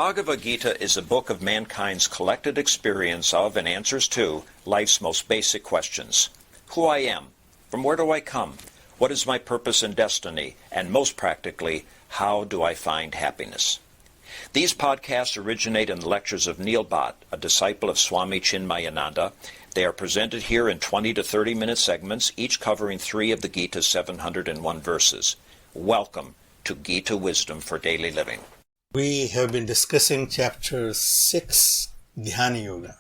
Bhagavad Gita is a book of mankind's collected experience of and answers to life's most basic questions. Who I am, from where do I come, what is my purpose and destiny, and most practically, how do I find happiness? These podcasts originate in the lectures of Neil Bhatt, a disciple of Swami Chinmayananda. They are presented here in 20 to 30-minute segments, each covering 3 of the Gita's 701 verses. Welcome to Gita Wisdom for Daily Living. We have been discussing chapter 6, Dhyana Yoga,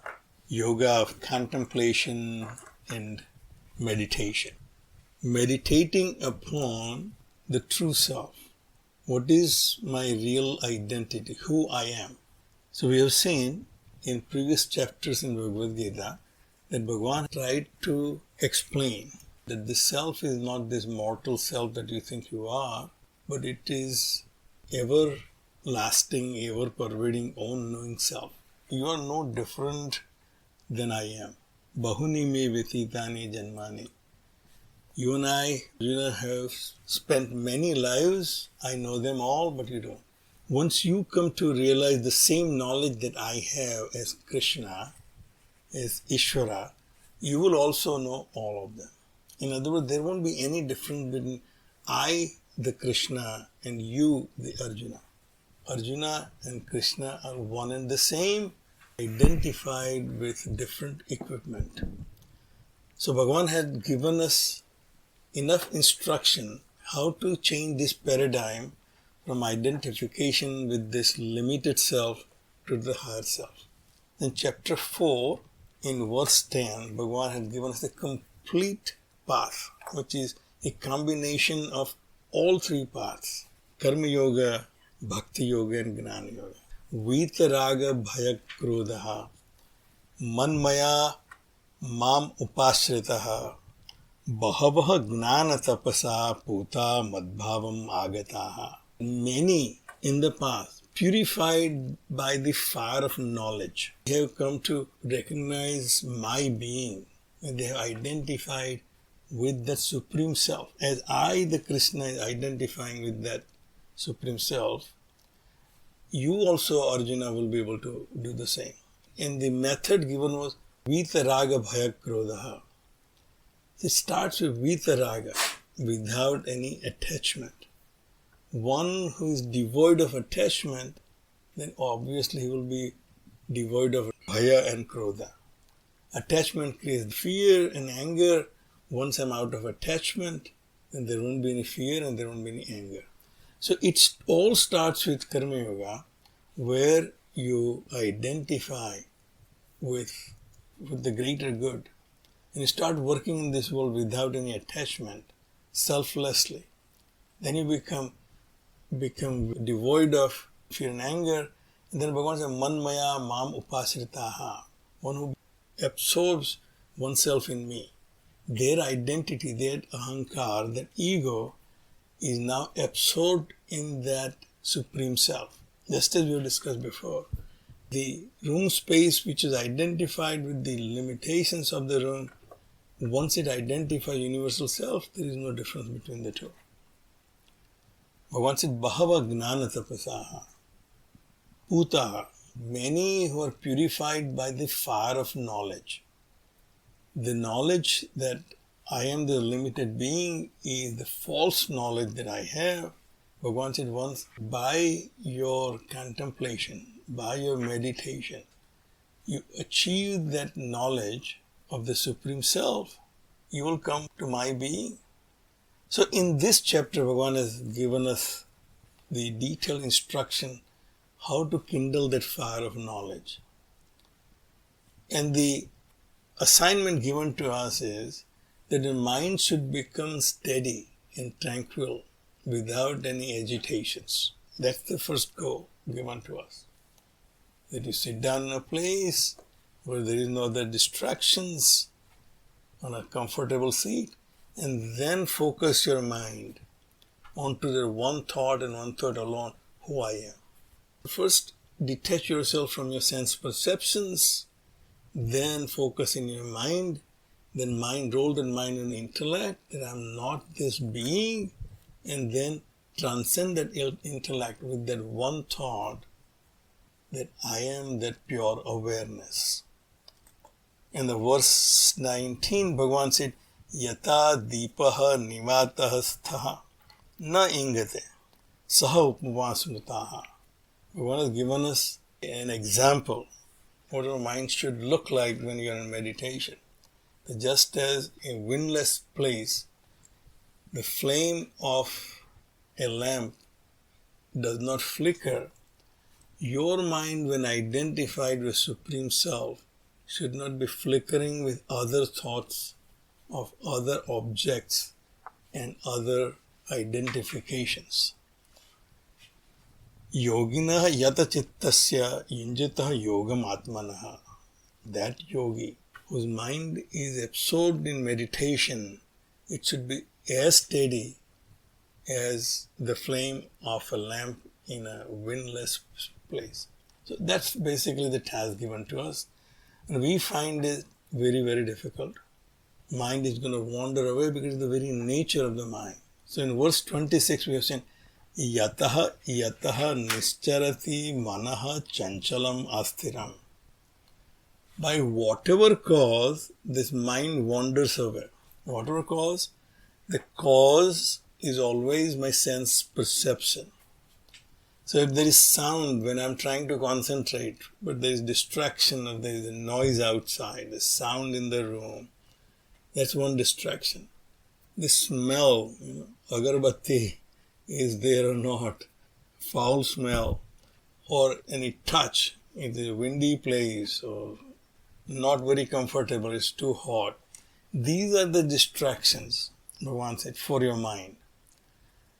yoga of contemplation and meditation. Meditating upon the true self. What is my real identity, who I am? So we have seen in previous chapters in Bhagavad Gita that Bhagavan tried to explain that the self is not this mortal self that you think you are, but it is everlasting, ever-pervading, own-knowing self. You are no different than I am. Bahuni me vyatitani janmani. You and I, have spent many lives. I know them all, but you don't. Once you come to realize the same knowledge that I have as Krishna, as Ishvara, you will also know all of them. In other words, there won't be any difference between I, the Krishna, and you, the Arjuna. Arjuna and Krishna are one and the same, identified with different equipment. So Bhagavan had given us enough instruction how to change this paradigm from identification with this limited self to the higher self. In chapter 4, in verse 10, Bhagavan had given us a complete path, which is a combination of all 3 paths: Karma Yoga, Bhakti Yoga, and Gnana Yoga. Vitaraga Bhaya Krodha Manmaya Mam Upashritaha Bahavaha Gnana Tapasa Puta Madbhavam Agataha. Many in the past, purified by the fire of knowledge, they have come to recognize my being, and they have identified with that Supreme Self. As I, the Krishna, is identifying with that Supreme Self, you also, Arjuna, will be able to do the same. And the method given was Vitaraga Bhaya Krodha. It starts with Vitaraga, without any attachment. One who is devoid of attachment, then obviously he will be devoid of Bhaya and Krodha. Attachment creates fear and anger. Once I'm out of attachment, then there won't be any fear and there won't be any anger. So it all starts with Karma Yoga, where you identify with the greater good. And you start working in this world without any attachment, selflessly. Then you become devoid of fear and anger. And then Bhagavan says, Manmaya Mam Upasritaha, one who absorbs oneself in me. Their identity, their ahankar, that ego, is now absorbed in that Supreme Self. Just as we have discussed before, the room space which is identified with the limitations of the room, once it identifies universal self, there is no difference between the two. But once it Bahava Gnana Tapasaha, Putaha, many who are purified by the fire of knowledge. The knowledge that I am the limited being is the false knowledge that I have. Bhagavan said once, by your contemplation, by your meditation, you achieve that knowledge of the Supreme Self, you will come to my being. So in this chapter, Bhagavan has given us the detailed instruction how to kindle that fire of knowledge. And the assignment given to us is that the mind should become steady and tranquil without any agitations. That's the first goal given to us. That you sit down in a place where there is no other distractions, on a comfortable seat, and then focus your mind onto the one thought and one thought alone, who I am. First, detach yourself from your sense perceptions, then focus in your mind, then roll the mind and intellect, that I'm not this being, and then transcend that intellect with that one thought that I am that pure awareness. In the verse 19, Bhagavan said, Yata deepaha nivataha sthaha na ingate saha upavasmritaha. Bhagavan has given us an example what our mind should look like when you are in meditation. Just as a windless place, the flame of a lamp does not flicker, your mind, when identified with Supreme Self, should not be flickering with other thoughts of other objects and other identifications. Yogina yata chittasya yunjitaha yogam atmanaha. That yogi whose mind is absorbed in meditation, it should be as steady as the flame of a lamp in a windless place. So that's basically the task given to us. And we find it very, very difficult. Mind is going to wander away because of the very nature of the mind. So in verse 26 we have seen, Yataha nischarati manaha chanchalam asthiram. By whatever cause, this mind wanders away. Whatever cause, the cause is always my sense perception. So if there is sound when I'm trying to concentrate, but there is distraction, or there is a noise outside, the sound in the room, that's one distraction. The smell, agarbatti, is there or not, foul smell, or any touch, if it's a windy place or not very comfortable, it's too hot. These are the distractions, Bhagavan said, for your mind.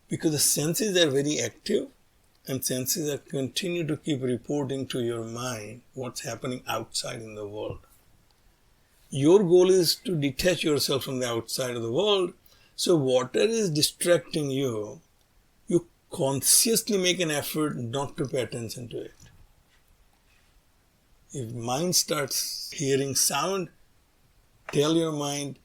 Because the senses are very active and senses are continue to keep reporting to your mind what's happening outside in the world. Your goal is to detach yourself from the outside of the world. So whatever is distracting you, you consciously make an effort not to pay attention to it. If mind starts hearing sound, tell your mind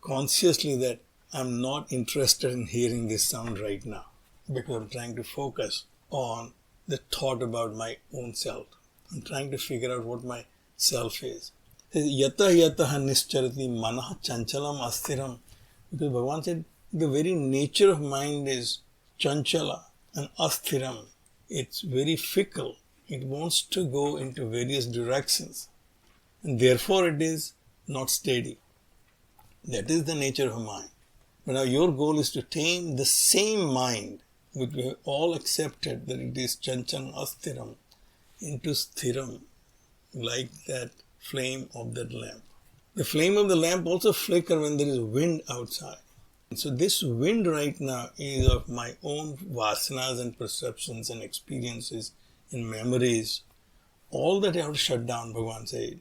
consciously that I'm not interested in hearing this sound right now because I'm trying to focus on the thought about my own self. I'm trying to figure out what my self is. Yata nischarati manaha chanchalam asthiram. Because Bhagavan said the very nature of mind is chanchala and asthiram. It's very fickle. It wants to go into various directions. And therefore it is not steady. That is the nature of mind. But now your goal is to tame the same mind, which we have all accepted that it is chanchan asthiram, into sthiram, like that flame of that lamp. The flame of the lamp also flickers when there is wind outside. So this wind right now is of my own vasanas and perceptions and experiences and memories. All that I have to shut down, Bhagavan said.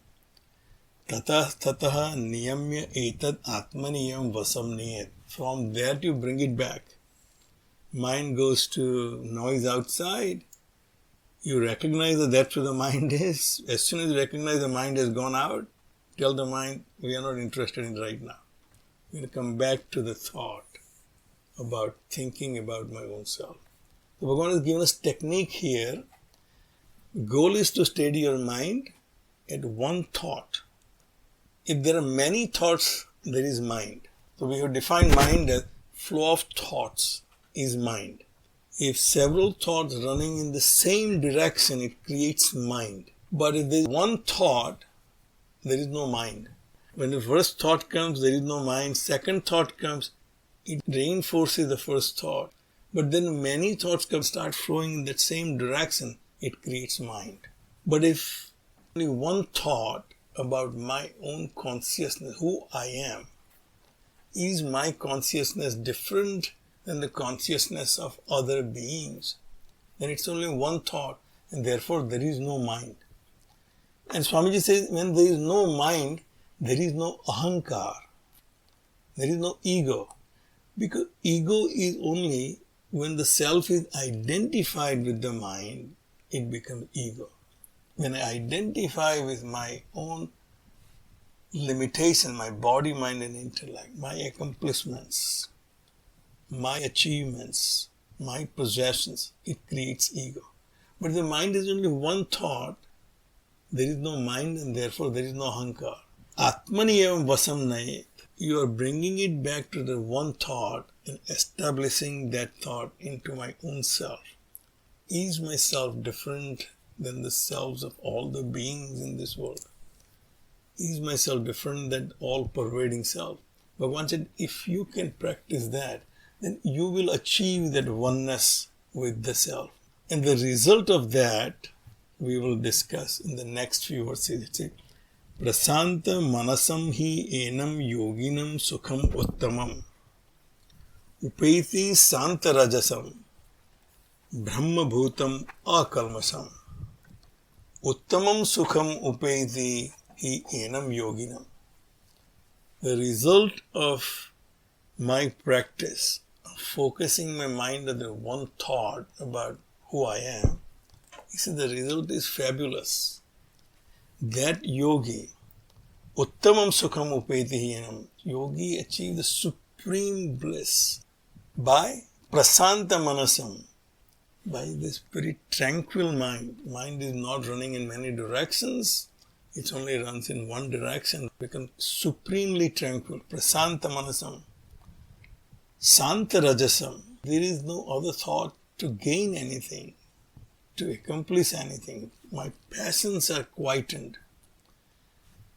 Tataha niyamya etad atmaniyam vasam niyat. From there you bring it back. Mind goes to noise outside. You recognize that that's where the mind is. As soon as you recognize the mind has gone out, tell the mind, we are not interested in it right now. We're going to come back to the thought about thinking about my own self. So Bhagavan has given us technique here. Goal is to steady your mind at one thought. If there are many thoughts, there is mind. So we have defined mind as flow of thoughts is mind. If several thoughts running in the same direction, it creates mind. But if there is one thought, there is no mind. When the first thought comes, there is no mind. Second thought comes, it reinforces the first thought. But then many thoughts start flowing in that same direction, it creates mind. But if only one thought about my own consciousness, who I am, is my consciousness different than the consciousness of other beings? Then it's only one thought and therefore there is no mind. And Swamiji says when there is no mind, there is no ahankar. There is no ego. Because ego is only when the self is identified with the mind, it becomes ego. When I identify with my own limitation, my body, mind and intellect, my accomplishments, my achievements, my possessions, it creates ego. But the mind is only one thought. There is no mind and therefore there is no ahankar. Atmani evam vasam nayet. You are bringing it back to the one thought and establishing that thought into my own self. Is myself different than the selves of all the beings in this world? Is myself different than all pervading self? Bhagavan said, if you can practice that, then you will achieve that oneness with the self. And the result of that we will discuss in the next few verses. It says, Prasanta manasam hi enam yoginam sukham uttamam upeti santa rajasam brahma bhutam akalmasam uttamam sukham upeti hi enam yoginam. The result of my practice of focusing my mind on the one thought about who I am, he said the result is fabulous. That yogi, uttamam sukham upeti enam, yogi achieved the supreme bliss by prasanta manasam, by this very tranquil mind. Mind is not running in many directions, it only runs in one direction, becomes supremely tranquil. Prasanta manasam, santa rajasam. There is no other thought to gain anything, to accomplish anything. My passions are quietened.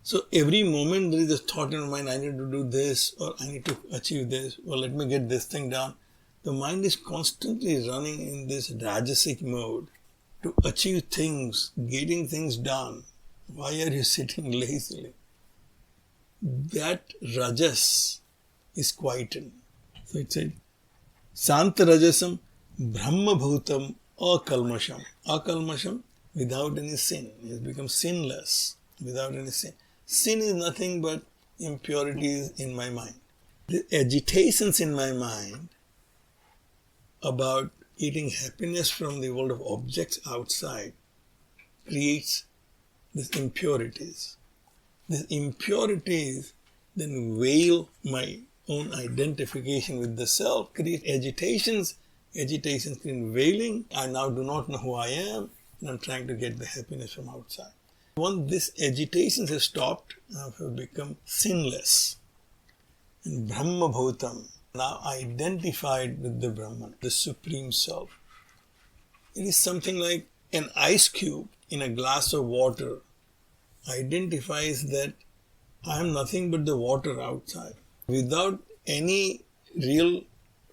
So every moment there is a thought in my mind, I need to do this or I need to achieve this, or let me get this thing done. The mind is constantly running in this rajasic mode to achieve things, getting things done. Why are you sitting lazily? That rajas is quietened. So it said, Santa Rajasam Brahma Bhutam Akalmasham. Akalmasham, without any sin. It has become sinless, without any sin. Sin is nothing but impurities in my mind. The agitations in my mind about getting happiness from the world of objects outside creates these impurities. These impurities then veil my own identification with the self, create agitations. Agitations create veiling. I now do not know who I am, and I'm trying to get the happiness from outside. Once these agitations have stopped, I have become sinless. And Brahma Bhutam, now identified with the Brahman, the Supreme Self. It is something like an ice cube in a glass of water identifies that I am nothing but the water outside. Without any real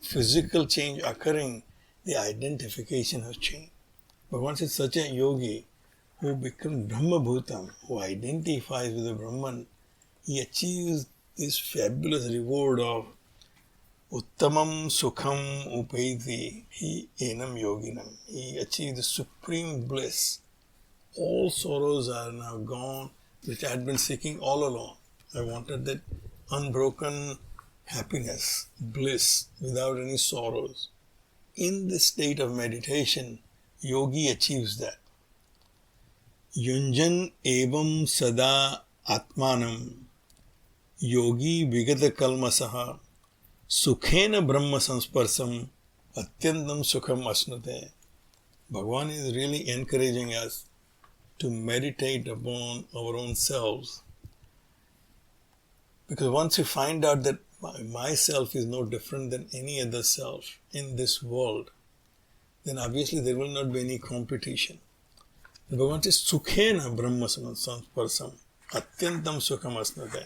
physical change occurring, the identification has changed. But once it's such a yogi who becomes Brahma Bhutam, who identifies with the Brahman, he achieves this fabulous reward of Uttamam Sukham Upeti Hi Enam Yoginam. He achieves the supreme bliss. All sorrows are now gone, which I had been seeking all along. I wanted that unbroken happiness, bliss, without any sorrows. In this state of meditation, yogi achieves that. Yunjan evam sada atmanam yogi vigata kalmasaha sukhena brahma sansparsam atyantam sukham asnute. Bhagavan is really encouraging us to meditate upon our own selves. Because once you find out that myself is no different than any other self in this world, then obviously there will not be any competition. Bhagavan says, Sukhena Brahma Sansparsam Atyantam Sukham Asnate.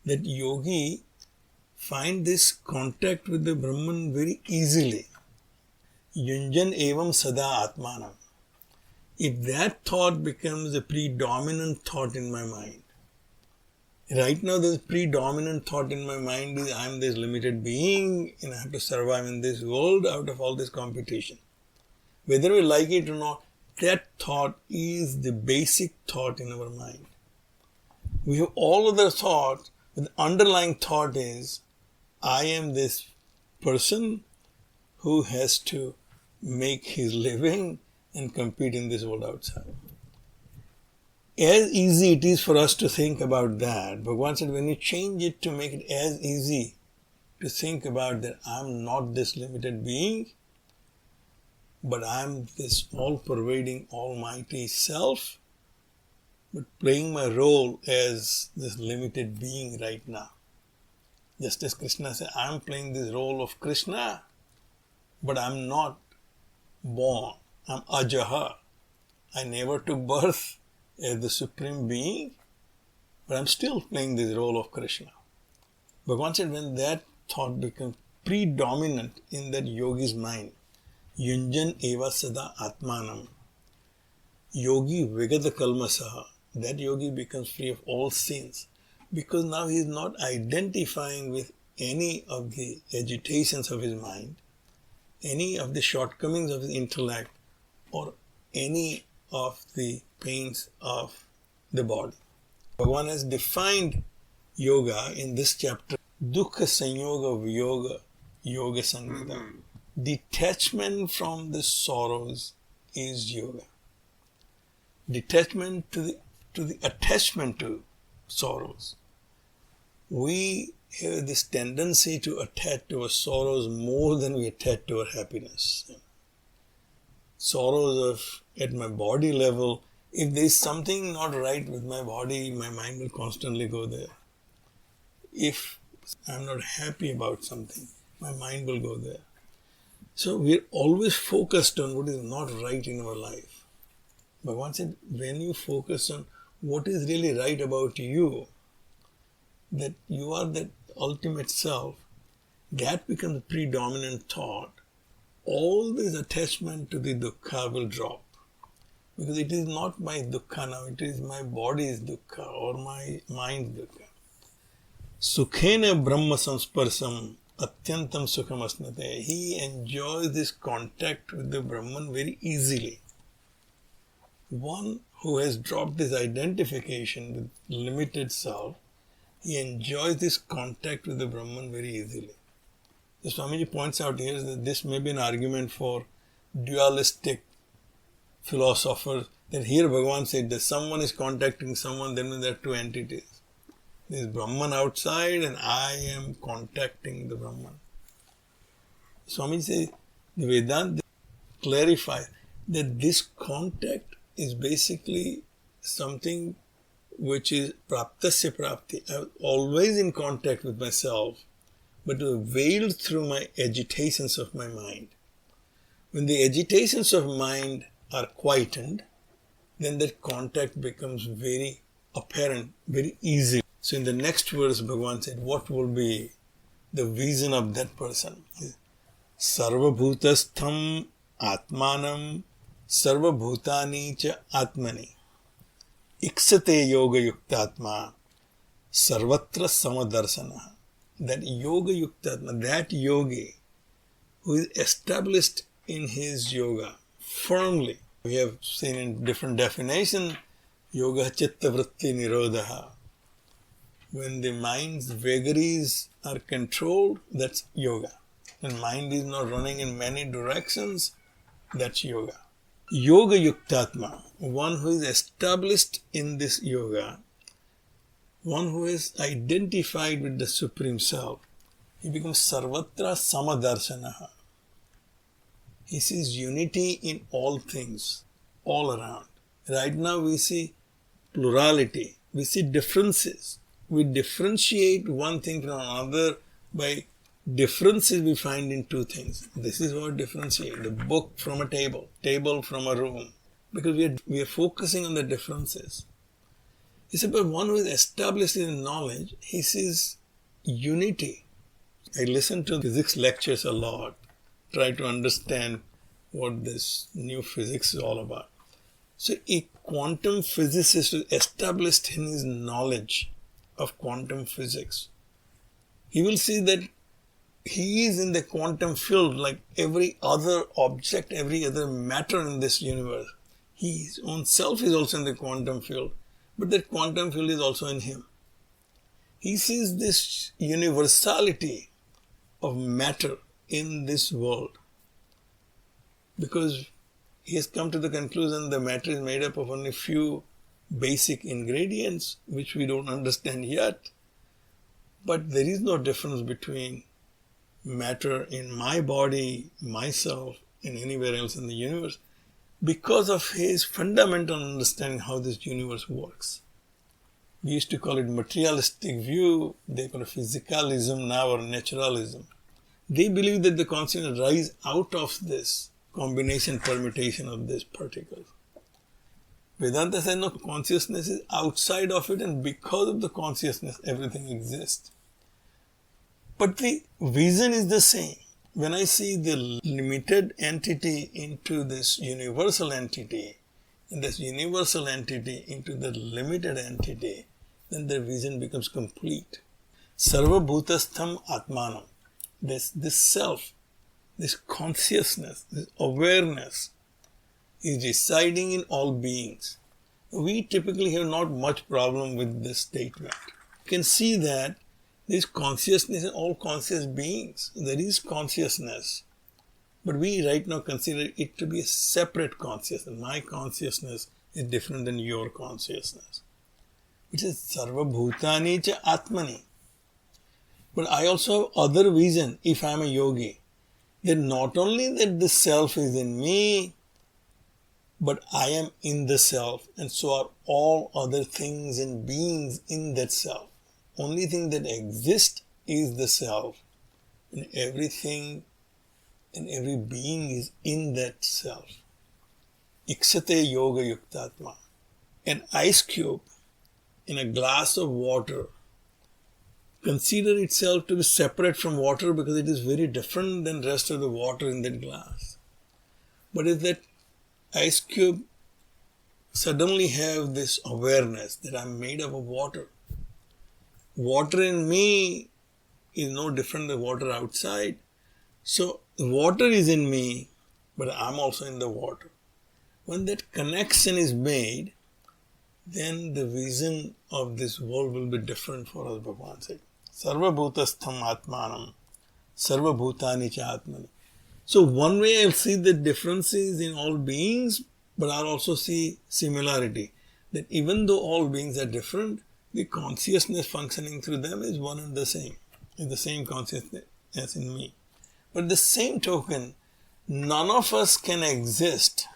That yogi find this contact with the Brahman very easily. Yunjan evam sada atmanam. If that thought becomes a predominant thought in my mind, right now the predominant thought in my mind is I am this limited being and I have to survive in this world out of all this competition. Whether we like it or not, that thought is the basic thought in our mind. We have all other thoughts, but the underlying thought is I am this person who has to make his living and compete in this world outside. As easy it is for us to think about that, Bhagavan said when you change it to make it as easy to think about that I am not this limited being, but I'm this all-pervading, almighty self, but playing my role as this limited being right now. Just as Krishna said, I'm playing this role of Krishna, but I'm not born. I'm ajaha. I never took birth as the Supreme Being, but I'm still playing this role of Krishna. Bhagavan said, when that thought becomes predominant in that yogi's mind, yunjan eva sada atmanam, yogi vigata kalmasaha, that yogi becomes free of all sins, because now he is not identifying with any of the agitations of his mind, any of the shortcomings of his intellect, or any of the pains of the body. Bhagavan has defined yoga in this chapter, dukkha sanyoga viyoga yoga sangita. Detachment from the sorrows is yoga. Detachment to the attachment to sorrows. We have this tendency to attach to our sorrows more than we attach to our happiness. Sorrows of at my body level, if there is something not right with my body, my mind will constantly go there. If I'm not happy about something, my mind will go there. So we're always focused on what is not right in our life. Bhagavan said, when you focus on what is really right about you, that you are that ultimate self, that becomes a predominant thought. All this attachment to the dukkha will drop. Because it is not my dukkha now, it is my body's dukkha or my mind's dukkha. Sukhena Brahma Samsparsam Atyantam Sukham Asnate. He enjoys this contact with the Brahman very easily. One who has dropped this identification with limited self, he enjoys this contact with the Brahman very easily. So Swamiji points out here that this may be an argument for dualistic philosophers, that here Bhagavan said that someone is contacting someone, then there are two entities. There is Brahman outside and I am contacting the Brahman. Swamiji says, the Vedanta clarifies that this contact is basically something which is praptasya prapti. I was always in contact with myself, but veiled through my agitations of my mind. When the agitations of mind are quietened, then that contact becomes very apparent, very easy. So in the next verse, Bhagavan said, what will be the vision of that person? Sarva bhutastham atmanam sarva bhutani cha atmani iksate yoga yuktatma sarvatra samadarsana. That yoga yuktatma, that yogi who is established in his yoga firmly. We have seen in different definition, yoga chitta vritti nirodha. When the mind's vagaries are controlled, that's yoga. When mind is not running in many directions, that's yoga. Yoga yuktatma, one who is established in this yoga, one who is identified with the Supreme Self, he becomes sarvatra samadarshanaha. He sees unity in all things, all around. Right now we see plurality, we see differences. We differentiate one thing from another by differences we find in two things. This is what differentiate the book from a table, table from a room, because we are focusing on the differences. He said, but one who is established in knowledge, he sees unity. I listen to physics lectures a lot, try to understand what this new physics is all about. So a quantum physicist is established in his knowledge of quantum physics. He will see that he is in the quantum field like every other object, every other matter in this universe. His own self is also in the quantum field, but that quantum field is also in him. He sees this universality of matter in this world because he has come to the conclusion that matter is made up of only few basic ingredients which we don't understand yet. But there is no difference between matter in my body, myself, in anywhere else in the universe because of his fundamental understanding how this universe works. We used to call it materialistic view, they call it physicalism now, or naturalism. They believe that the consciousness rises out of this combination, permutation of these particles. Vedanta says no, consciousness is outside of it, and because of the consciousness everything exists. But the vision is the same. When I see the limited entity into this universal entity, and this universal entity into the limited entity, then the vision becomes complete. Sarva bhutastham atmanam. This self, this consciousness, this awareness is residing in all beings. We typically have not much problem with this statement. You can see that there is consciousness in all conscious beings. There is consciousness. But we right now consider it to be a separate consciousness. My consciousness is different than your consciousness. It is sarva bhutani cha atmani. But I also have other vision if I am a yogi. That not only that the self is in me, but I am in the self, and so are all other things and beings in that self. Only thing that exists is the self, and everything and every being is in that self. Iksate yoga yuktatma. An ice cube in a glass of water consider itself to be separate from water because it is very different than the rest of the water in that glass. But if that ice cube suddenly have this awareness that I am made up of water, water in me is no different than water outside. So water is in me, but I am also in the water. When that connection is made, then the vision of this world will be different for us, Bhagavan said. Sarva bhutastham atmanam, sarva bhutani cha atmani. So one way I'll see the differences in all beings, but I'll also see similarity. That even though all beings are different, the consciousness functioning through them is one and the same. Is the same consciousness as in me. But the same token, none of us can exist.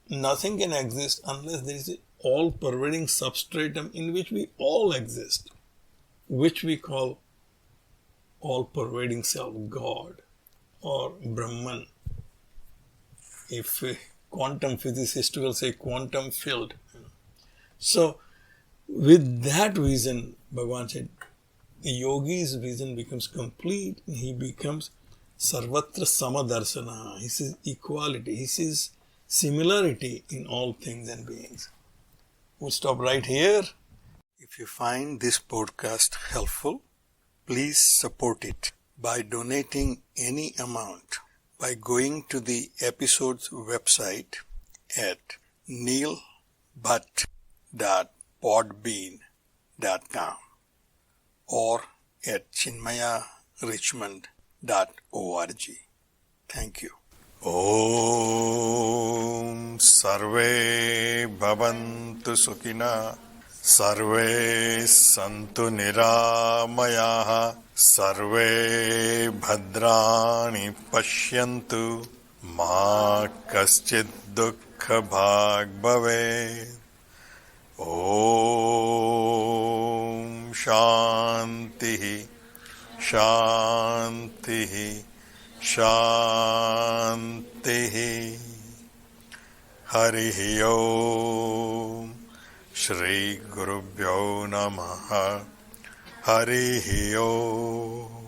Nothing can exist unless there is an all-pervading substratum in which we all exist, which we call all-pervading self, God, or Brahman. If a quantum physicist will say quantum field. So, with that vision, Bhagavan said, the yogi's vision becomes complete and he becomes sarvatra samadarsana. He sees equality, he sees similarity in all things and beings. We'll stop right here. If you find this podcast helpful, please support it by donating any amount by going to the episode's website at neilbhatt.podbean.com or at chinmayarichmond.org. Thank you. Om Sarve Bhavantu Sukhina Sarve Santu Niramayaha Sarve Bhadrani Pashyantu Ma Kaschid Dukkha Bhag Bhave. Om Shanti Shanti Shanti. Harihi Om. Shri Gurubhyo Namaha. Harihi Om.